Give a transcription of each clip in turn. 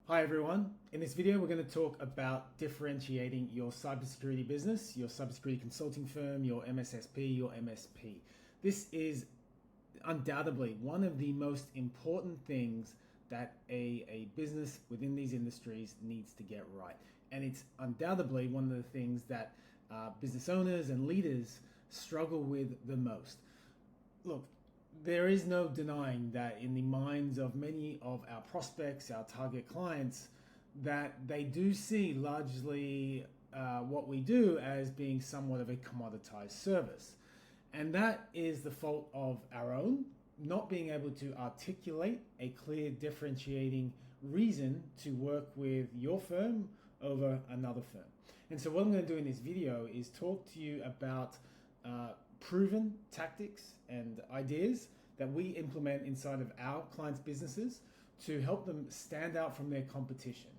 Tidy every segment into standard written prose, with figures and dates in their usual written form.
Hi everyone. In this video, we're going to talk about differentiating your cybersecurity business, your cybersecurity consulting firm, your MSSP, your MSP. This is undoubtedly one of the most important things that a business within these industries needs to get right. And it's undoubtedly one of the things that business owners and leaders struggle with the most. Look, there is no denying that in the minds of many of our prospects, our target clients, that they do see largely what we do as being somewhat of a commoditized service. And that is the fault of our own, not being able to articulate a clear differentiating reason to work with your firm over another firm. And so what I'm going to do in this video is talk to you about proven tactics and ideas that we implement inside of our clients' businesses to help them stand out from their competition,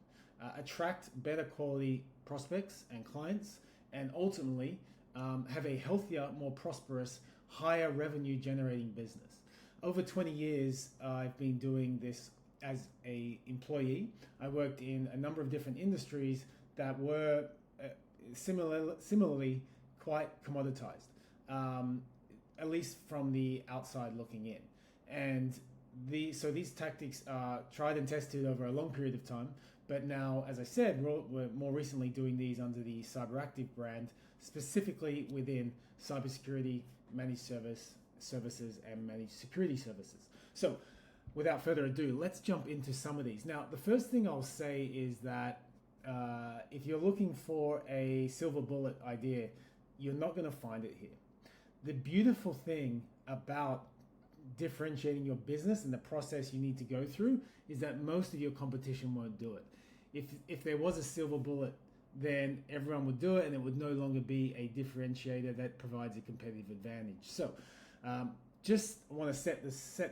attract better quality prospects and clients, and ultimately have a healthier, more prosperous, higher revenue generating business. Over 20 years, I've been doing this as an employee. I worked in a number of different industries that were similarly quite commoditized. At least from the outside looking in. And so these tactics are tried and tested over a long period of time, but now, as I said, we're more recently doing these under the CyberActive brand, specifically within cybersecurity, managed services, and managed security services. So without further ado, let's jump into some of these. Now, the first thing I'll say is that if you're looking for a silver bullet idea, you're not going to find it here. The beautiful thing about differentiating your business and the process you need to go through is that most of your competition won't do it. If there was a silver bullet, then everyone would do it and it would no longer be a differentiator that provides a competitive advantage. So just want to set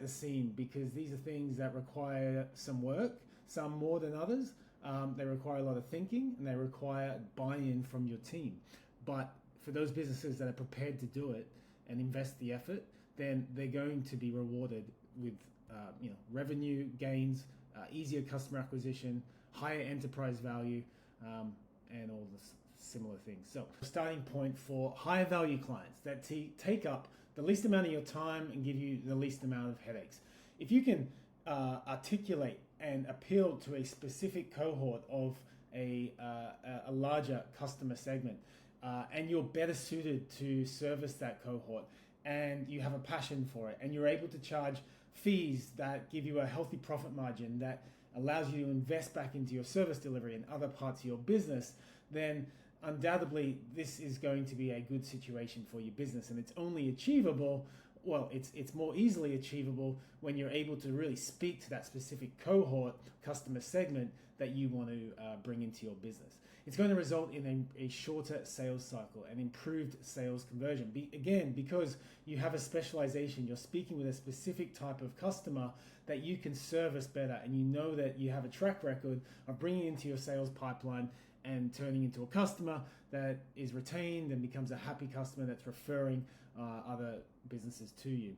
the scene, because these are things that require some work, some more than others. They require a lot of thinking and they require buy-in from your team. But for those businesses that are prepared to do it and invest the effort, then they're going to be rewarded with revenue gains, easier customer acquisition, higher enterprise value, and all the similar things. So starting point for higher value clients that take up the least amount of your time and give you the least amount of headaches. If you can articulate and appeal to a specific cohort of a larger customer segment, and you're better suited to service that cohort, and you have a passion for it, and you're able to charge fees that give you a healthy profit margin that allows you to invest back into your service delivery and other parts of your business, then undoubtedly this is going to be a good situation for your business. And it's only achievable, well, it's more easily achievable when you're able to really speak to that specific cohort, customer segment that you want to bring into your business. It's going to result in a shorter sales cycle and improved sales conversion. Again, because you have a specialization, you're speaking with a specific type of customer that you can service better, and you know that you have a track record of bringing into your sales pipeline and turning into a customer that is retained and becomes a happy customer that's referring other businesses to you.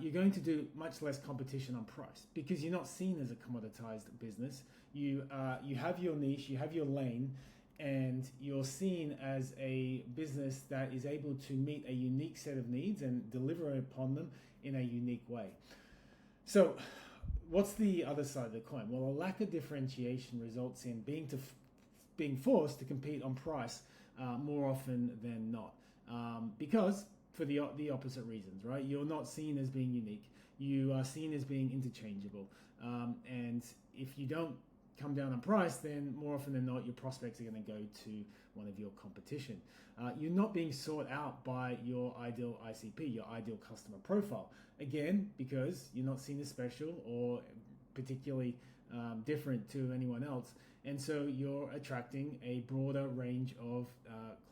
You're going to do much less competition on price because you're not seen as a commoditized business. You have your niche, you have your lane, and you're seen as a business that is able to meet a unique set of needs and deliver upon them in a unique way. So what's the other side of the coin? Well, a lack of differentiation results in being forced to compete on price more often than not, because for the opposite reasons, right? You're not seen as being unique. You are seen as being interchangeable, and if you don't come down on price, then more often than not, your prospects are going to go to one of your competition. You're not being sought out by your ideal ICP, your ideal customer profile. Again, because you're not seen as special or particularly different to anyone else. And so you're attracting a broader range of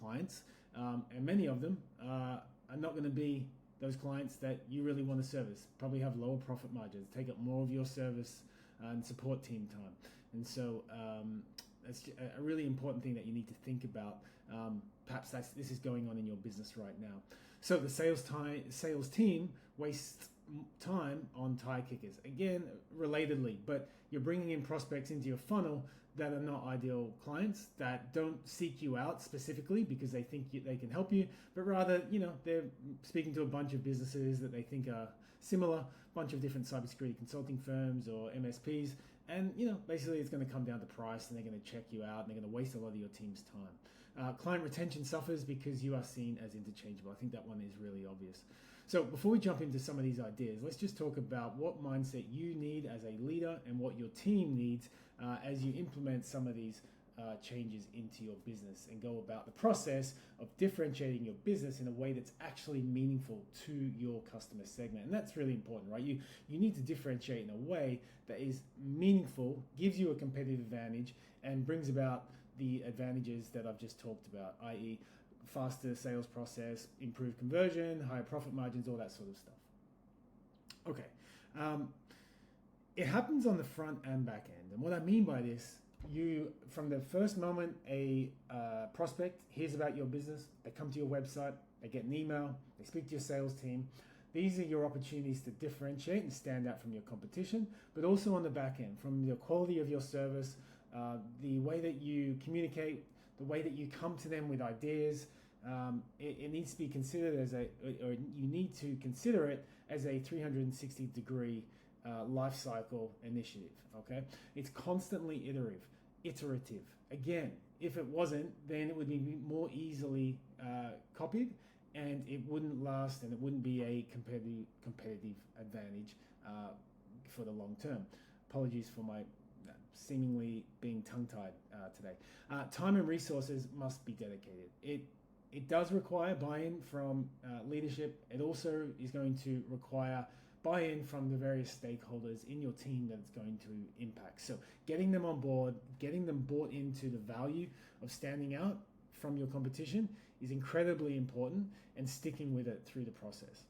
clients, and many of them are not going to be those clients that you really want to service, probably have lower profit margins, take up more of your service and support team time. And so That's a really important thing that you need to think about. Perhaps this is going on in your business right now. So the sales team wastes time on tire kickers. Again, relatedly, but you're bringing in prospects into your funnel that are not ideal clients, that don't seek you out specifically because they think they can help you, but rather, they're speaking to a bunch of businesses that they think are similar, a bunch of different cybersecurity consulting firms or MSPs, and basically it's going to come down to price, and they're going to check you out, and they're going to waste a lot of your team's time. Client retention suffers because you are seen as interchangeable. I think that one is really obvious. So before we jump into some of these ideas, let's just talk about what mindset you need as a leader and what your team needs as you implement some of these changes into your business and go about the process of differentiating your business in a way that's actually meaningful to your customer segment. And that's really important, right? You need to differentiate in a way that is meaningful, gives you a competitive advantage, and brings about the advantages that I've just talked about, i.e. faster sales process, improved conversion, higher profit margins, all that sort of stuff. Okay, it happens on the front and back end. And what I mean by this, from the first moment a prospect hears about your business, they come to your website, they get an email, they speak to your sales team. These are your opportunities to differentiate and stand out from your competition, but also on the back end, from the quality of your service, the way that you communicate, the way that you come to them with ideas. It needs to be considered or you need to consider it as a 360-degree life cycle initiative. Okay, it's constantly iterative. Again, if it wasn't, then it would be more easily copied, and it wouldn't last, and it wouldn't be a competitive advantage for the long term. Apologies for my seemingly being tongue-tied today. Time and resources must be dedicated. It does require buy-in from leadership. It also is going to require buy-in from the various stakeholders in your team that it's going to impact. So getting them on board, getting them bought into the value of standing out from your competition is incredibly important, and sticking with it through the process.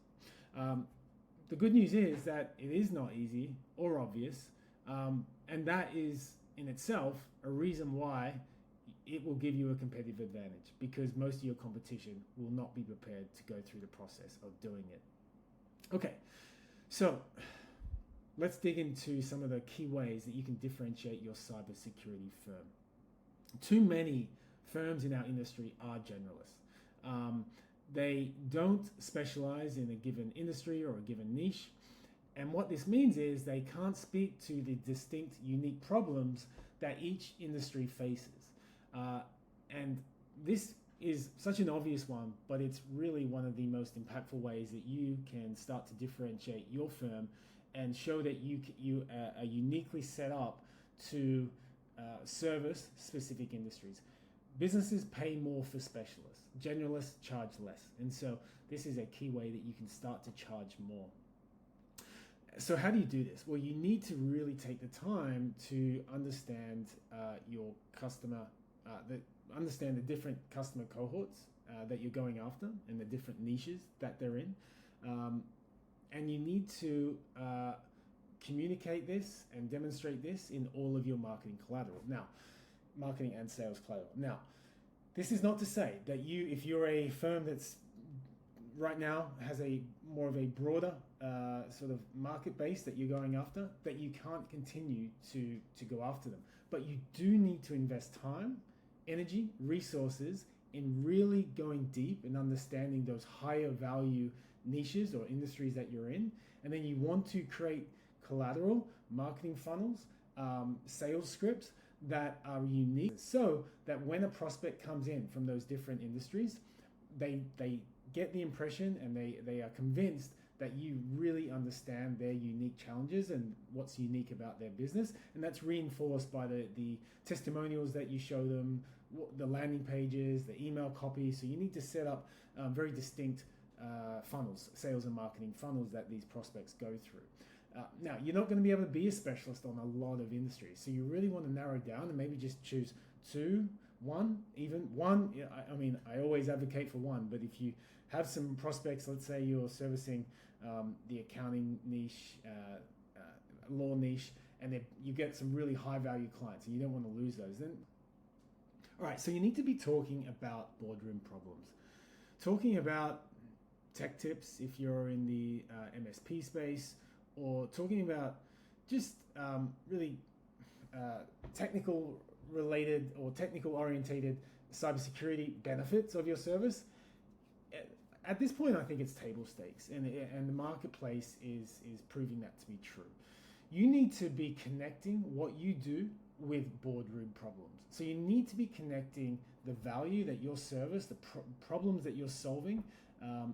The good news is that it is not easy or obvious, and that is in itself a reason why it will give you a competitive advantage, because most of your competition will not be prepared to go through the process of doing it. Okay, so let's dig into some of the key ways that you can differentiate your cybersecurity firm. Too many firms in our industry are generalists. They don't specialize in a given industry or a given niche. And what this means is they can't speak to the distinct, unique problems that each industry faces. And this is such an obvious one, but it's really one of the most impactful ways that you can start to differentiate your firm and show that you are uniquely set up to service specific industries. Businesses pay more for specialists. Generalists charge less. And so this is a key way that you can start to charge more. So how do you do this? Well, you need to really take the time to understand your customer, understand the different customer cohorts that you're going after and the different niches that they're in. And you need to communicate this and demonstrate this in all of your marketing collateral. Now, marketing and sales collateral. Now, this is not to say that if you're a firm that's right now has a more of a broader sort of market base that you're going after, that you can't continue to go after them. But you do need to invest time, energy, resources in really going deep and understanding those higher value niches or industries that you're in. And then you want to create collateral, marketing funnels, sales scripts that are unique, so that when a prospect comes in from those different industries, they get the impression and they are convinced that you really understand their unique challenges and what's unique about their business. And that's reinforced by the testimonials that you show them, the landing pages, the email copy. So you need to set up very distinct funnels, sales and marketing funnels that these prospects go through. Now, you're not going to be able to be a specialist on a lot of industries. So you really want to narrow down and maybe just choose one. I mean, I always advocate for one, but if you have some prospects, let's say you're servicing the accounting niche, law niche, and you get some really high value clients and you don't want to lose those, then All right, so you need to be talking about boardroom problems, talking about tech tips if you're in the MSP space, or talking about just really technical related or technical orientated cybersecurity benefits of your service. At this point, I think it's table stakes, and the marketplace is proving that to be true. You need to be connecting what you do with boardroom problems. So you need to be connecting the value that your service, the problems that you're solving,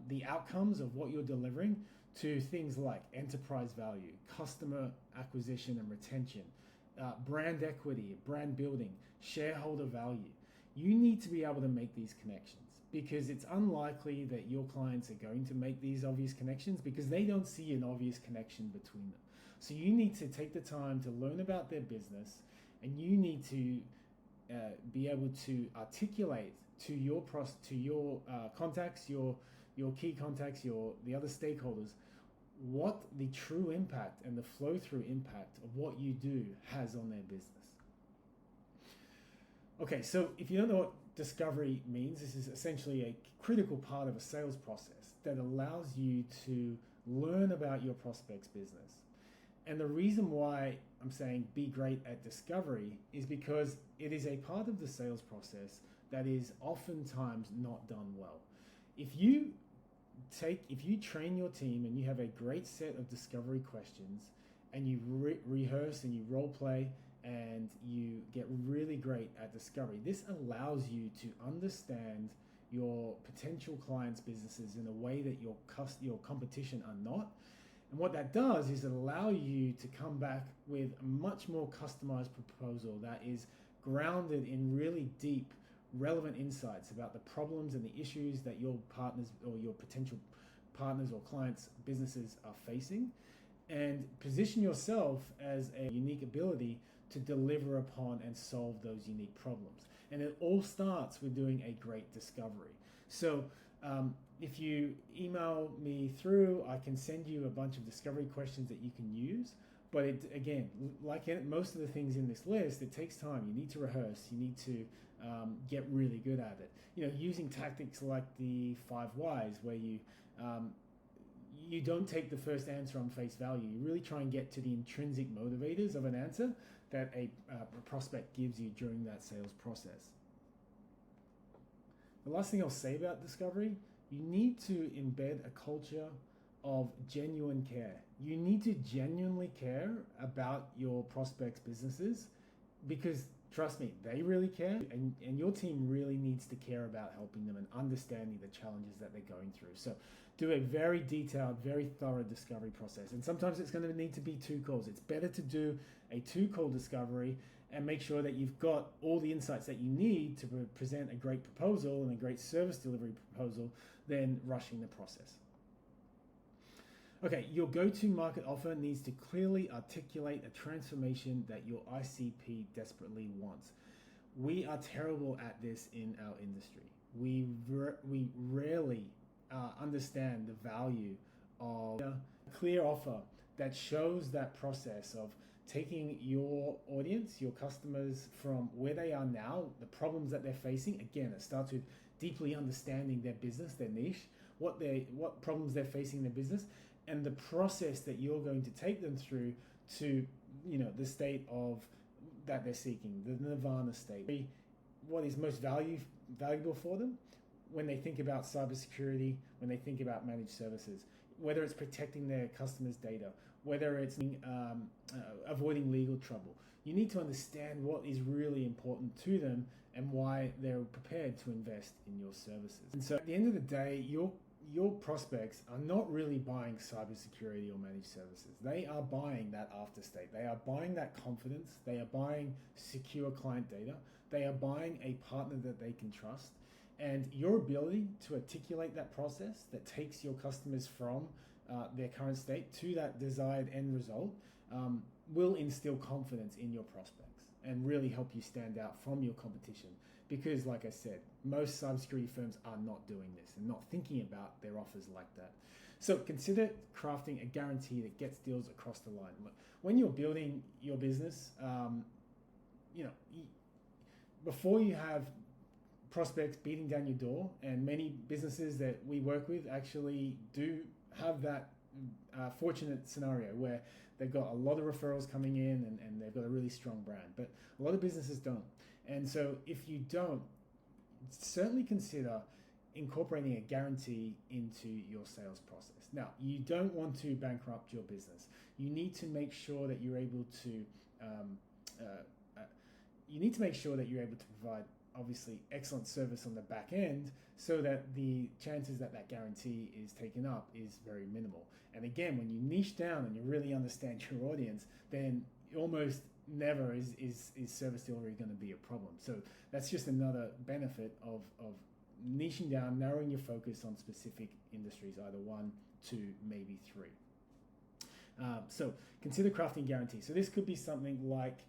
the outcomes of what you're delivering to things like enterprise value, customer acquisition and retention, brand equity, brand building, shareholder value. You need to be able to make these connections, because it's unlikely that your clients are going to make these obvious connections because they don't see an obvious connection between them. So you need to take the time to learn about their business, and you need to be able to articulate to your contacts, your key contacts, the other stakeholders, what the true impact and the flow-through impact of what you do has on their business. Okay, so if you don't know what discovery means, this is essentially a critical part of a sales process that allows you to learn about your prospect's business. And the reason why I'm saying be great at discovery is because it is a part of the sales process that is oftentimes not done well. If you train your team and you have a great set of discovery questions, and you rehearse and you role play and you get really great at discovery, this allows you to understand your potential clients' businesses in a way that your competition are not. And what that does is allow you to come back with a much more customized proposal that is grounded in really deep, relevant insights about the problems and the issues that your partners or your potential partners or clients' businesses are facing, and position yourself as a unique ability to deliver upon and solve those unique problems. And it all starts with doing a great discovery. So if you email me through, I can send you a bunch of discovery questions that you can use. But again, like most of the things in this list, it takes time. You need to rehearse. You need to get really good at it. Using tactics like the 5 whys, where you don't take the first answer on face value. You really try and get to the intrinsic motivators of an answer that a prospect gives you during that sales process. The last thing I'll say about discovery, you need to embed a culture of genuine care. You need to genuinely care about your prospects' businesses, because trust me, they really care, and your team really needs to care about helping them and understanding the challenges that they're going through. So do a very detailed, very thorough discovery process. And sometimes it's going to need to be 2 calls. It's better to do a 2-call discovery and make sure that you've got all the insights that you need to present a great proposal and a great service delivery proposal than rushing the process. Okay, your go-to market offer needs to clearly articulate a transformation that your ICP desperately wants. We are terrible at this in our industry. We rarely understand the value of a clear offer that shows that process of taking your audience, your customers, from where they are now, the problems that they're facing. Again, it starts with deeply understanding their business, their niche, what problems they're facing in their business, and the process that you're going to take them through to, the state of that they're seeking, the nirvana state. What is most valuable for them when they think about cybersecurity, when they think about managed services, whether it's protecting their customers' data, whether it's avoiding legal trouble. You need to understand what is really important to them and why they're prepared to invest in your services. And so at the end of the day, your prospects are not really buying cybersecurity or managed services. They are buying that after state. They are buying that confidence. They are buying secure client data. They are buying a partner that they can trust. And your ability to articulate that process that takes your customers from their current state to that desired end result will instill confidence in your prospects and really help you stand out from your competition. Because, like I said, most cybersecurity firms are not doing this and not thinking about their offers like that. So consider crafting a guarantee that gets deals across the line. When you're building your business, before you have prospects beating down your door, and many businesses that we work with actually do have that fortunate scenario where they've got a lot of referrals coming in and they've got a really strong brand, but a lot of businesses don't. And so if you don't, certainly consider incorporating a guarantee into your sales process. Now, you don't want to bankrupt your business. You need to make sure that you're able to provide obviously excellent service on the back end, so that the chances that that guarantee is taken up is very minimal. And again, when you niche down and you really understand your audience, then almost never is service delivery going to be a problem. So that's just another benefit of niching down, narrowing your focus on specific industries, either 1, 2, maybe 3. So consider crafting guarantees. So this could be something like,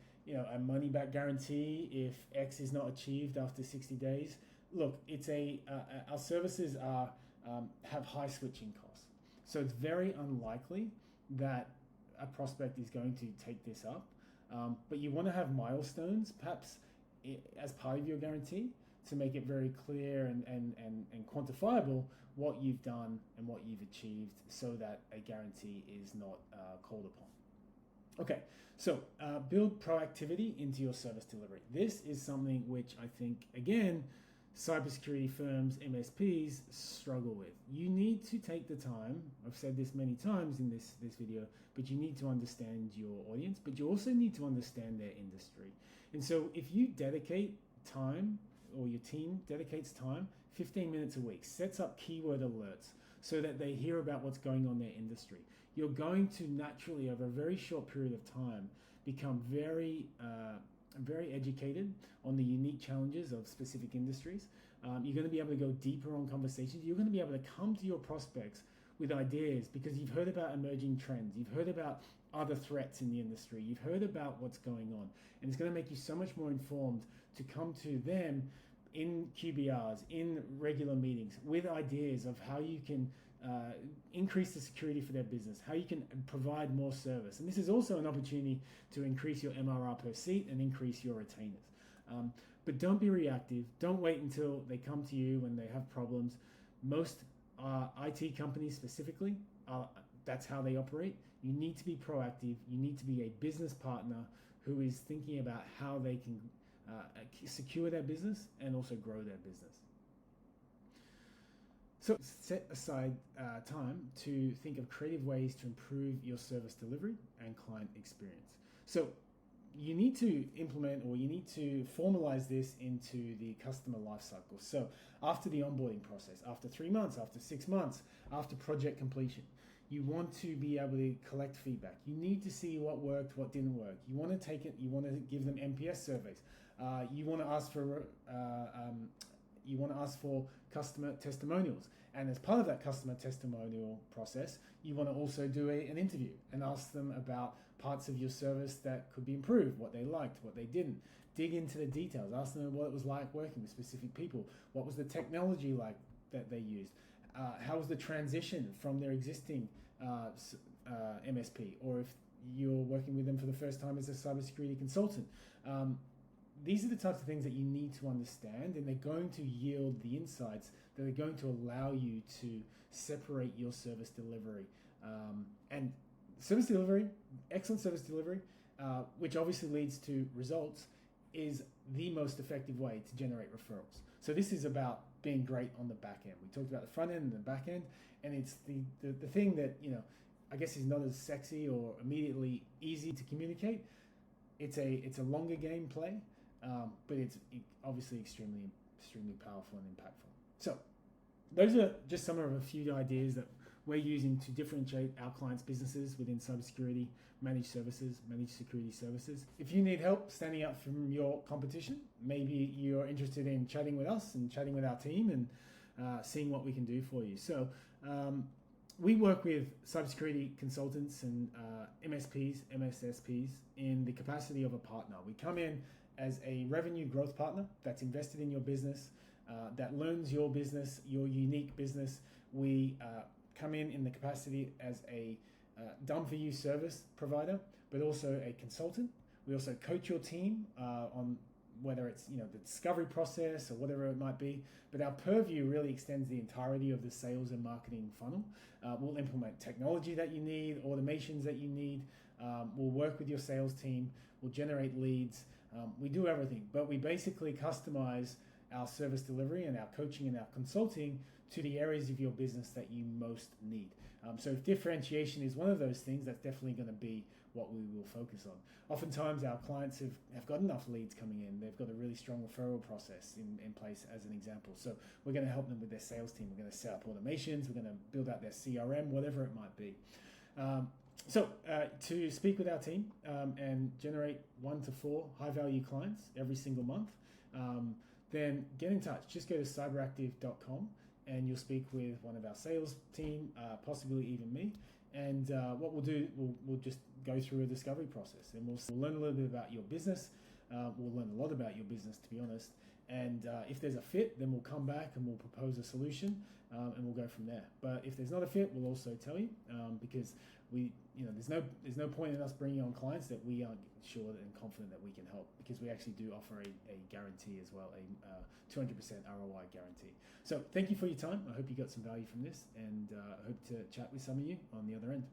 a money back guarantee if X is not achieved after 60 days. Look, it's our services have high switching costs. So it's very unlikely that a prospect is going to take this up. But you want to have milestones, perhaps as part of your guarantee, to make it very clear and quantifiable what you've done and what you've achieved, so that a guarantee is not called upon. Okay, so build proactivity into your service delivery. This is something which I think, again, cybersecurity firms, MSPs, struggle with. You need to take the time, I've said this many times in this video, but you need to understand your audience, but you also need to understand their industry. And so if you dedicate time, or your team dedicates time, 15 minutes a week, sets up keyword alerts so that they hear about what's going on in their industry, you're going to naturally, over a very short period of time, become very educated on the unique challenges of specific industries. You're going to be able to go deeper on conversations. You're going to be able to come to your prospects with ideas because you've heard about emerging trends. You've heard about other threats in the industry. You've heard about what's going on. And it's going to make you so much more informed to come to them in QBRs, in regular meetings, with ideas of how you can increase the security for their business, how you can provide more service. And this is also an opportunity to increase your MRR per seat and increase your retainers. But don't be reactive. Don't wait until they come to you when they have problems. Most IT companies specifically, that's how they operate. You need to be proactive. You need to be a business partner who is thinking about how they can secure their business and also grow their business. So set aside time to think of creative ways to improve your service delivery and client experience. So you need to implement, or you need to formalize this into the customer lifecycle. So after the onboarding process, after 3 months, after 6 months, after project completion, you want to be able to collect feedback. You need to see what worked, what didn't work. You want to take it. You want to give them NPS surveys. You want to ask for customer testimonials. And as part of that customer testimonial process, you want to also do an interview and ask them about parts of your service that could be improved, what they liked, what they didn't. Dig into the details. Ask them what it was like working with specific people. What was the technology like that they used? How was the transition from their existing MSP, or if you're working with them for the first time as a cybersecurity consultant. These are the types of things that you need to understand, and they're going to yield the insights that are going to allow you to separate your service delivery. And service delivery, excellent service delivery, which obviously leads to results, is the most effective way to generate referrals. So this is about being great on the back end. We talked about the front end and the back end, and it's the thing that, I guess is not as sexy or immediately easy to communicate. It's a longer game play, but it's obviously extremely powerful and impactful. So those are just some of a few ideas that we're using to differentiate our clients' businesses within cybersecurity, managed security services. If you need help standing out from your competition, maybe you're interested in chatting with us and chatting with our team and seeing what we can do for you. So we work with cybersecurity consultants and MSPs, MSSPs in the capacity of a partner. We come in as a revenue growth partner that's invested in your business, that learns your business, your unique business. We come in the capacity as a done-for-you service provider, but also a consultant. We also coach your team on whether it's the discovery process or whatever it might be. But our purview really extends the entirety of the sales and marketing funnel. We'll implement technology that you need, automations that you need. We'll work with your sales team. We'll generate leads. We do everything, but we basically customize our service delivery and our coaching and our consulting to the areas of your business that you most need. So if differentiation is one of those things, that's definitely going to be what we will focus on. Oftentimes our clients have got enough leads coming in. They've got a really strong referral process in place, as an example. So we're going to help them with their sales team. We're going to set up automations. We're going to build out their CRM, whatever it might be. So to speak with our team and generate 1 to 4 high-value clients every single month, then get in touch. Just go to cyberactive.com and you'll speak with one of our sales team, possibly even me. And what we'll do, we'll just go through a discovery process, and we'll learn a little bit about your business. We'll learn a lot about your business, to be honest. And if there's a fit, then we'll come back and we'll propose a solution, and we'll go from there. But if there's not a fit, we'll also tell you, because there's no point in us bringing on clients that we aren't sure and confident that we can help, because we actually do offer a guarantee as well, a 200% ROI guarantee. So thank you for your time. I hope you got some value from this, and I hope to chat with some of you on the other end.